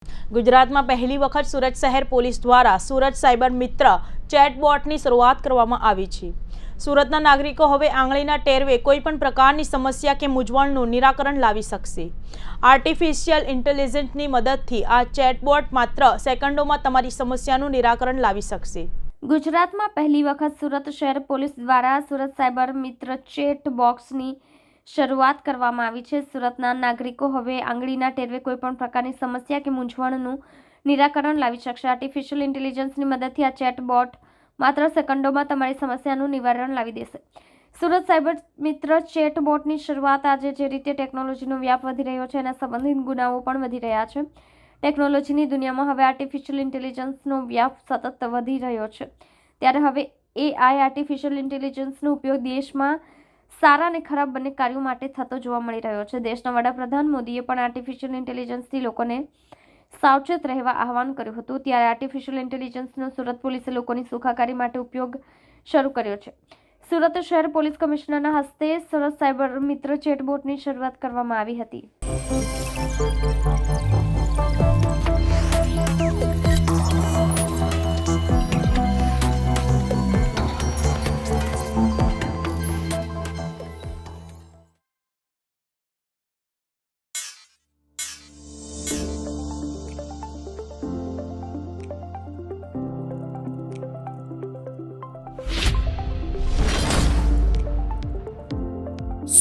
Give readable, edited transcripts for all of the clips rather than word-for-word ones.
ગુજરાતમાં પહેલી વખત સુરત શહેર પોલીસ દ્વારા સુરત સાયબર મિત્ર ચેટબોટની શરૂઆત કરવામાં આવી છે। સુરતના નાગરિકો હવે આંગળીના ટેરવે કોઈપણ પ્રકારની સમસ્યા કે મૂંઝવણનું નિરાકરણ લાવી શકશે। આર્ટિફિશિયલ ઇન્ટેલિજન્સની મદદથી આ ચેટબોટ માત્ર સેકન્ડોમાં તમારી સમસ્યાનું નિરાકરણ લાવી શકશે। ગુજરાતમાં પહેલી વખત સુરત શહેર પોલીસ દ્વારા સુરત સાયબર મિત્ર ચેટ બોક્સની શરૂઆત કરવામાં આવી છે। સુરતના નાગરિકો હવે આંગળીના ટેરવે કોઈપણ પ્રકારની સમસ્યા કે મૂંઝવણનું નિરાકરણ લાવી શકશે। આર્ટિફિશિયલ ઇન્ટેલિજન્સની મદદથી આ ચેટ બોટ માત્ર સેકન્ડોમાં તમારી સમસ્યાનું નિવારણ લાવી દેશે। સુરત સાયબર મિત્ર ચેટ બોટની શરૂઆત આજે જે રીતે ટેકનોલોજીનો વ્યાપ વધી રહ્યો છે એના સંબંધિત ગુનાઓ પણ વધી રહ્યા છે। ટેકનોલોજીની દુનિયામાં હવે આર્ટિફિશિયલ ઇન્ટેલિજન્સનો વ્યાપ સતત વધી રહ્યો છે, ત્યારે હવે AI આર્ટિફિશિયલ ઇન્ટેલિજન્સનો ઉપયોગ દેશમાં સારા અને ખરાબ બંને કાર્યો માટે થતો જોવા મળી રહ્યો છે। દેશના વડાપ્રધાન મોદીએ પણ આર્ટિફિશિયલ ઇન્ટેલિજન્સથી લોકોને સાવચેત રહેવા આહવાન કર્યું હતું, ત્યારે આર્ટિફિશિયલ ઇન્ટેલિજન્સનો સુરત પોલીસે લોકોની સુખાકારી માટે ઉપયોગ શરૂ કર્યો છે। સુરત શહેર પોલીસ કમિશનરના હસ્તે સુરત સાયબર મિત્ર ચેટબોટની શરૂઆત કરવામાં આવી હતી।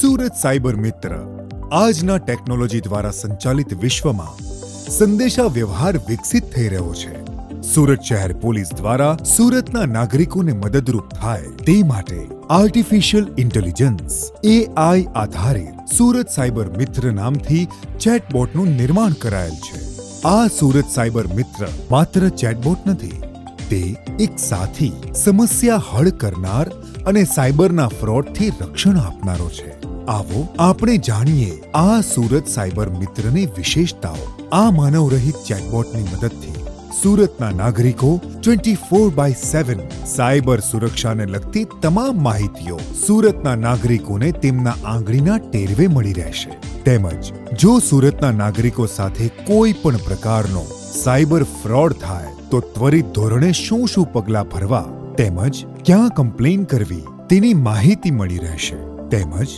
સુરત સાયબર મિત્ર આજના ટેકનોલોજી દ્વારા સંચાલિત વિશ્વમાં સંદેશા વ્યવહાર વિકસિત થઈ રહ્યો છે। સુરત શહેર પોલીસ દ્વારા સુરતના નાગરિકોને મદદરૂપ થાય તે માટે આર્ટિફિશિયલ ઇન્ટેલિજન્સ AI આધારિત સુરત સાયબર મિત્ર નામથી ચેટબોટનું નિર્માણ કરાયેલ છે। આ સુરત સાયબર મિત્ર માત્ર ચેટબોટ નથી, તે એક સાથી, સમસ્યા હળ કરનાર અને સાયબરના ફ્રોડથી રક્ષણ આપનારો છે। આવો આપણે જાણીએ આ સુરત સાયબર મિત્રની વિશેષતાઓ। આ માનવરહિત ચેટબોટની મદદથી સુરતના નાગરિકો 24/7 સાયબર સુરક્ષાને લગતી તમામ માહિતીઓ સુરતના નાગરિકોને તેમના આંગળીના ટેરવે મળી રહેશે। તેમજ જો સુરતના નાગરિકો સાથે કોઈ પણ પ્રકારનો સાયબર ફ્રોડ થાય તો ત્વરિત ધોરણે શું પગલાં ભરવા તેમજ ક્યાં કમ્પ્લેન કરવી તેની માહિતી મળી રહેશે, તેમજ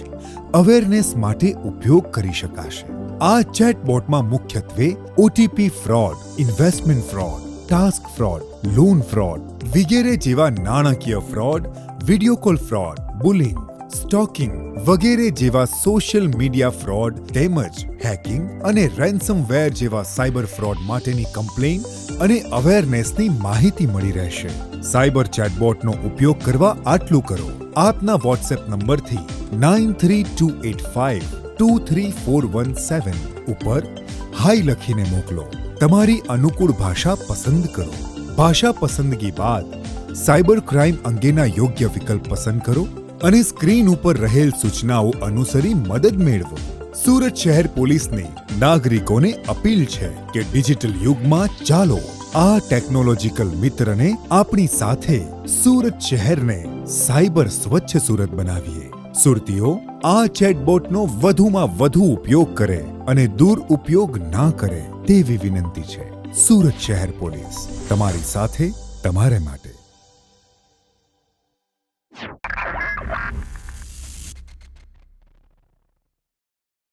અવેરનેસ માટે ઉપયોગ કરી શકાશે। આ ચેટબોટમાં મુખ્યત્વે OTP fraud, investment fraud, task fraud, loan fraud વગેરે જેવા નાણાકીય fraud, video call fraud, bullying, stocking વગેરે જેવા સોશિયલ મીડિયા ફ્રોડ તેમજ હેકિંગ અને રેન્સમવેર જેવા સાયબર ફ્રોડ માટેની કમ્પ્લેન અને અવેરનેસની માહિતી મળી રહેશે। સાયબર ચેટબોટનો ઉપયોગ કરવા આટલું કરો, આપના વોટ્સએપ નંબરથી 9328523417 ઉપર હાઈ લખીને મોકલો। તમારી અનુકૂળ ભાષા પસંદ કરો। ભાષા પસંદગી બાદ સાયબર ક્રાઇમ અંગેના યોગ્ય વિકલ્પ પસંદ કરો અને સ્ક્રીન ઉપર રહેલ સૂચનાઓ અનુસરી મદદ મેળવો। સુરત શહેર પોલીસની નાગરિકોને અપીલ છે કે ડિજિટલ યુગમાં ચાલો આ ટેકનોલોજીકલ મિત્રને આપણી સાથે સુરત શહેરને સાયબર સ્વચ્છ સુરત બનાવીએ। સુરતીઓ આ ચેટબોટનો વધુમાં વધુ ઉપયોગ કરે અને દુરુપયોગ ના કરે તેવી વિનંતી છે। સુરત શહેર પોલીસ તમારી સાથે, તમારે માટે।